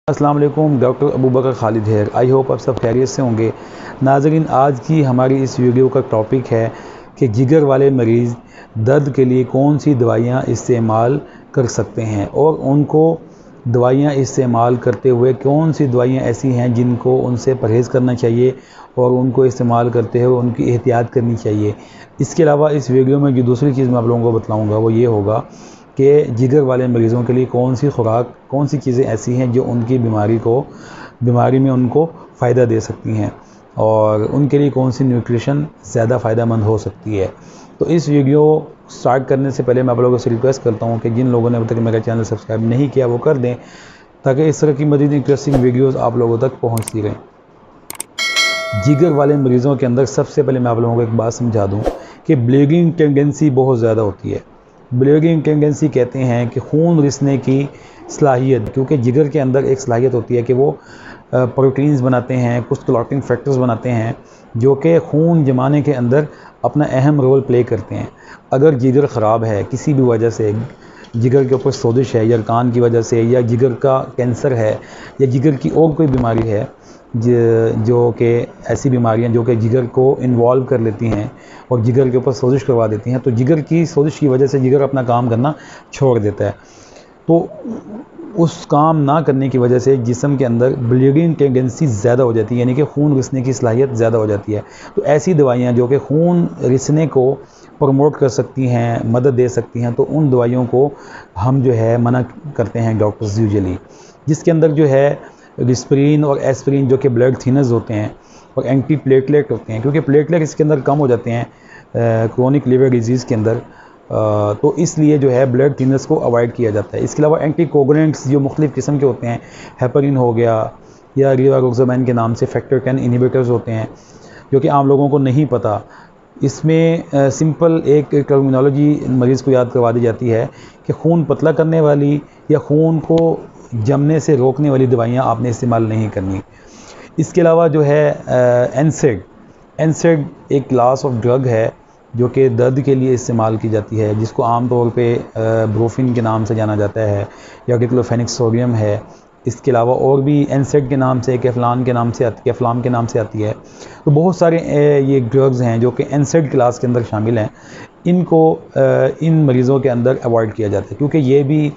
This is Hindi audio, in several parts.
अस्सलाम वालेकुम। डॉक्टर अबू बकर खालिद है। आई होप आप सब खैरियत से होंगे। नाज़रीन, आज की हमारी इस वीडियो का टॉपिक है कि जिगर वाले मरीज़ दर्द के लिए कौन सी दवाइयाँ इस्तेमाल कर सकते हैं और उनको दवाइयाँ इस्तेमाल करते हुए कौन सी दवाइयाँ ऐसी हैं जिनको उनसे परहेज़ करना चाहिए और उनको इस्तेमाल करते हुए उनकी एहतियात करनी चाहिए। इसके अलावा इस वीडियो में जो दूसरी चीज़ मैं आप लोगों को बतलाऊँगा वो ये होगा कि जिगर वाले मरीज़ों के लिए कौन सी खुराक, कौन सी चीज़ें ऐसी हैं जो उनकी बीमारी में उनको फ़ायदा दे सकती हैं और उनके लिए कौन सी न्यूट्रिशन ज़्यादा फ़ायदेमंद हो सकती है। तो इस वीडियो स्टार्ट करने से पहले मैं आप लोगों से रिक्वेस्ट करता हूं कि जिन लोगों ने अभी तक मेरा चैनल सब्सक्राइब नहीं किया वो कर दें, ताकि इस तरह की मज़ीद इंटरेस्टिंग वीडियोज़ आप लोगों तक पहुँचती रहें। जिगर वाले मरीज़ों के अंदर सबसे पहले मैं आप लोगों को एक बात समझा दूँ कि ब्लीडिंग टेंडेंसी बहुत ज़्यादा होती है। ब्लीडिंग टेंडेंसी कहते हैं कि खून रिसने की सलाहियत, क्योंकि जिगर के अंदर एक सलाहियत होती है कि वो प्रोटीन्स बनाते हैं, कुछ क्लॉटिंग फैक्टर्स बनाते हैं जो कि खून जमाने के अंदर अपना अहम रोल प्ले करते हैं। अगर जिगर ख़राब है किसी भी वजह से, जिगर के ऊपर सोजिश है या कान की वजह से, या जिगर का कैंसर है या जिगर की और कोई बीमारी है जो कि ऐसी बीमारियां जो कि जिगर को इन्वॉल्व कर लेती हैं और जिगर के ऊपर सोजिश करवा देती हैं, तो जिगर की सोजिश की वजह से जिगर अपना काम करना छोड़ देता है। तो उस काम ना करने की वजह से जिस्म के अंदर ब्लीडिंग टेंडेंसी ज़्यादा हो जाती है, यानी कि खून रिसने की सलाहियत ज़्यादा हो जाती है। तो ऐसी दवाइयाँ जो कि खून रिसने को प्रमोट कर सकती हैं, मदद दे सकती हैं, तो उन दवाइयों को हम जो है मना करते हैं डॉक्टर्स यूजुअली, जिसके अंदर जो है डिस्प्रिन और एस्प्रिन जो कि ब्लड थिनर्स होते हैं और एंटी प्लेटलेट होते हैं, क्योंकि प्लेटलेट इसके अंदर कम हो जाते हैं क्रोनिक लिवर डिजीज़ के अंदर, तो इसलिए जो है ब्लड थिनर्स को अवॉइड किया जाता है। इसके अलावा एंटी कोगुलेंट्स जो मुख्तलिफ़ किस्म के होते हैं, हेपरिन हो गया या रिवारोक्साबैन के नाम से फैक्टर 10 इनहिबिटर्स होते हैं जो कि आम लोगों को नहीं पता। इसमें सिंपल एक टर्मिनोलॉजी मरीज़ को याद करवा दी जाती है कि खून पतला करने वाली या खून को जमने से रोकने वाली दवाइयाँ आपने इस्तेमाल नहीं करनी। इसके अलावा जो है एनसेड एक क्लास ऑफ ड्रग है जो कि दर्द के लिए इस्तेमाल की जाती है, जिसको आम तौर पे ब्रोफिन के नाम से जाना जाता है या डिक्लोफेनिक सोडियम है। इसके अलावा और भी एनसेड के नाम से, कैफ्लाम के नाम से आती है। तो बहुत सारे ये ड्रग्स हैं जो कि एनसेड क्लास के अंदर शामिल हैं। इनको इन मरीज़ों के अंदर अवॉइड किया जाता है क्योंकि ये भी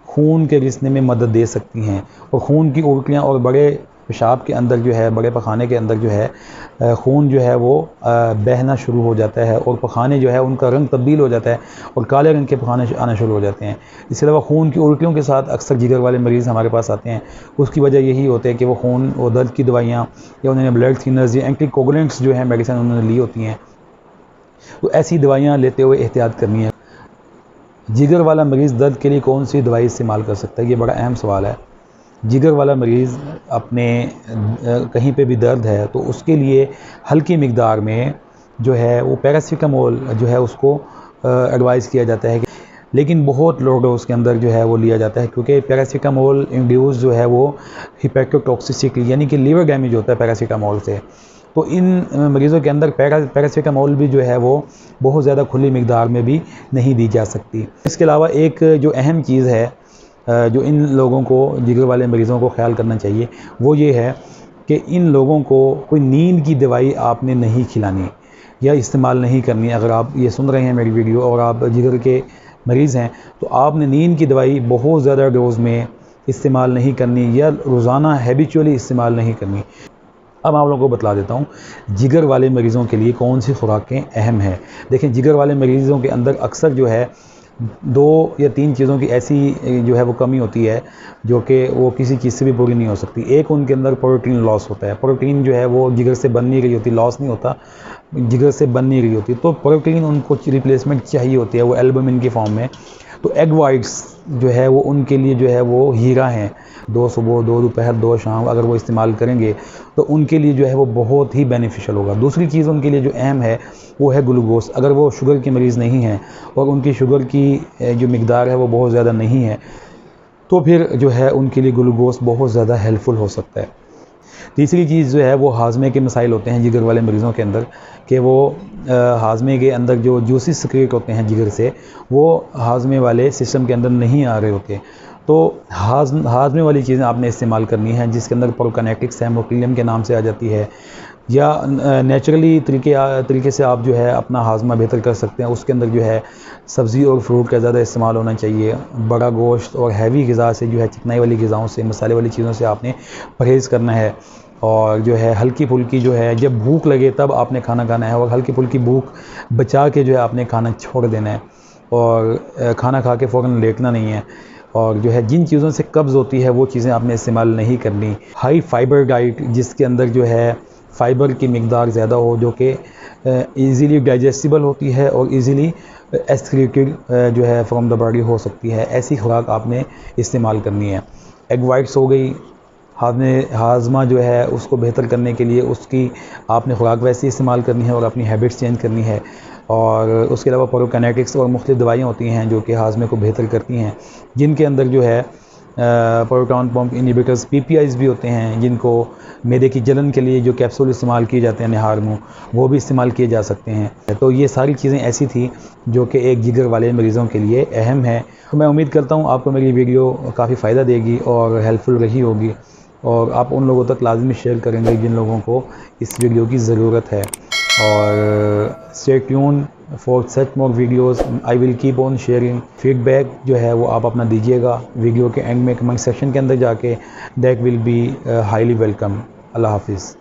खून के रिसने में मदद दे सकती हैं और खून की उल्टियाँ और बड़े पेशाब के अंदर जो है, बड़े पखाने के अंदर जो है खून जो है वो बहना शुरू हो जाता है और पखाने जो है उनका रंग तब्दील हो जाता है और काले रंग के पखाने आना शुरू हो जाते हैं। इसके अलावा खून की उल्टियों के साथ अक्सर जिगर वाले मरीज़ हमारे पास आते हैं। उसकी वजह यही होती है कि वो दर्द की दवाइयाँ या उन्होंने ब्लड थिनर्स या एंटी कोगुलेंट्स जो है मेडिसिन उन्होंने ली होती हैं, तो ऐसी दवाइयाँ लेते हुए एहतियात करनी है। जिगर वाला मरीज़ दर्द के लिए कौन सी दवाई इस्तेमाल कर सकता है, ये बड़ा अहम सवाल है। जिगर वाला मरीज़ अपने कहीं पे भी दर्द है तो उसके लिए हल्की मिकदार में जो है वो पैरासीटामोल जो है उसको एडवाइज़ किया जाता है, लेकिन बहुत लो डोज के अंदर जो है वो लिया जाता है, क्योंकि पैरासीटामोल इंड्यूस जो है वो हिपैटोटॉक्सिसिटी यानी कि लीवर डैमेज होता है पैरासीटामोल से। तो इन मरीज़ों के अंदर पैरासीटामोल भी जो है वो बहुत ज़्यादा खुली मिकदार में भी नहीं दी जा सकती। इसके अलावा एक जो अहम चीज़ है जो इन लोगों को, जिगर वाले मरीज़ों को ख्याल करना चाहिए, वो ये है कि इन लोगों को कोई नींद की दवाई आपने नहीं खिलानी या इस्तेमाल नहीं करनी। अगर आप ये सुन रहे हैं मेरी वीडियो और आप जिगर के मरीज़ हैं तो आपने नींद की दवाई बहुत ज़्यादा डोज में इस्तेमाल नहीं करनी या रोज़ाना हैबिचुअली इस्तेमाल नहीं करनी। अब आप लोगों को बतला देता हूँ जिगर वाले मरीज़ों के लिए कौन सी खुराकें अहम हैं। देखें, जिगर वाले मरीज़ों के अंदर अक्सर जो है 2 या 3 चीज़ों की ऐसी जो है वो कमी होती है जो कि वो किसी चीज़ से भी पूरी नहीं हो सकती। एक, उनके अंदर प्रोटीन लॉस होता है। प्रोटीन जो है वो जिगर से बन नहीं रही होती, लॉस नहीं होता, जिगर से बन नहीं रही होती, तो प्रोटीन उनको रिप्लेसमेंट चाहिए होती है वो एल्बुमिन की फॉर्म में। तो एग वाइट्स जो है वो उनके लिए जो है वो हीरा हैं। 2 सुबह, 2 दोपहर, 2 शाम अगर वो इस्तेमाल करेंगे तो उनके लिए जो है वो बहुत ही बेनिफिशियल होगा। दूसरी चीज़ उनके लिए जो अहम है वो है ग्लूकोज। अगर वो शुगर के मरीज़ नहीं हैं और उनकी शुगर की जो मिकदार है वो बहुत ज़्यादा नहीं है, तो फिर जो है उनके लिए ग्लूकोज बहुत ज़्यादा हेल्पफुल हो सकता है। तीसरी चीज़ जो है वो हाजमे के मसाइल होते हैं जिगर वाले मरीज़ों के अंदर, कि वो हाजमे के अंदर जो जूसी सिक्रेट होते हैं जिगर से, वो हाजमे वाले सिस्टम के अंदर नहीं आ रहे होते। तो हाजमे वाली चीज़ें आपने इस्तेमाल करनी है, जिसके अंदर प्रोकाइनेटिक्स है, मोकिलियम के नाम से आ जाती है, या नेचुरली तरीके से आप जो है अपना हाजमा बेहतर कर सकते हैं। उसके अंदर जो है सब्ज़ी और फ्रूट का ज़्यादा इस्तेमाल होना चाहिए। बड़ा गोश्त और हैवी ग़िज़ा से, जो है चिकनाई वाली ग़िज़ाओं से, मसाले वाली चीज़ों से आपने परहेज़ करना है। और जो है हल्की फुल्की जो है, जब भूख लगे तब आपने खाना खाना है, और हल्की फुल्की भूख बचा के जो है आपने खाना छोड़ देना है, और खाना खा के फ़ौरन लेटना नहीं है। और जो है जिन चीज़ों से कब्ज़ होती है वो चीज़ें आपने इस्तेमाल नहीं करनी। हाई फाइबर डाइट, जिसके अंदर जो है फ़ाइबर की मिकदार ज़्यादा हो, जो कि ईज़िली डाइजेस्टिबल होती है और ईज़िली एक्सक्रीटेड जो है फ्रॉम द बॉडी हो सकती है, ऐसी खुराक आपने इस्तेमाल करनी है। एग वाइट्स हो गई, हाजमा जो है उसको बेहतर करने के लिए उसकी आपने खुराक वैसी इस्तेमाल करनी है और अपनी हैबिट्स चेंज करनी है। और उसके अलावा प्रोकाइनेटिक्स और मुख्तलिफ दवाइयाँ होती हैं जो कि हाजमे को बेहतर करती हैं, जिनके अंदर जो है प्रोटॉन पंप इनहिबिटर्स, PPIs भी होते हैं, जिनको मैदे की जलन के लिए जो कैप्सूल इस्तेमाल किए जाते हैं निहार मुँह, वो भी इस्तेमाल किए जा सकते हैं। तो ये सारी चीज़ें ऐसी थी जो कि एक जिगर वाले मरीज़ों के लिए अहम है। तो मैं उम्मीद करता हूँ आपको मेरी वीडियो काफ़ी फ़ायदा देगी और हेल्पफुल रही होगी, और आप उन लोगों तक लाजमी शेयर करेंगे जिन लोगों को इस वीडियो की ज़रूरत है। और stay tune for such more videos, I will keep on sharing. Feedback जो है वो आप अपना दीजिएगा वीडियो के एंड में कमेंट सेक्शन के अंदर जाके, that will be highly welcome. Allah हाफिज़।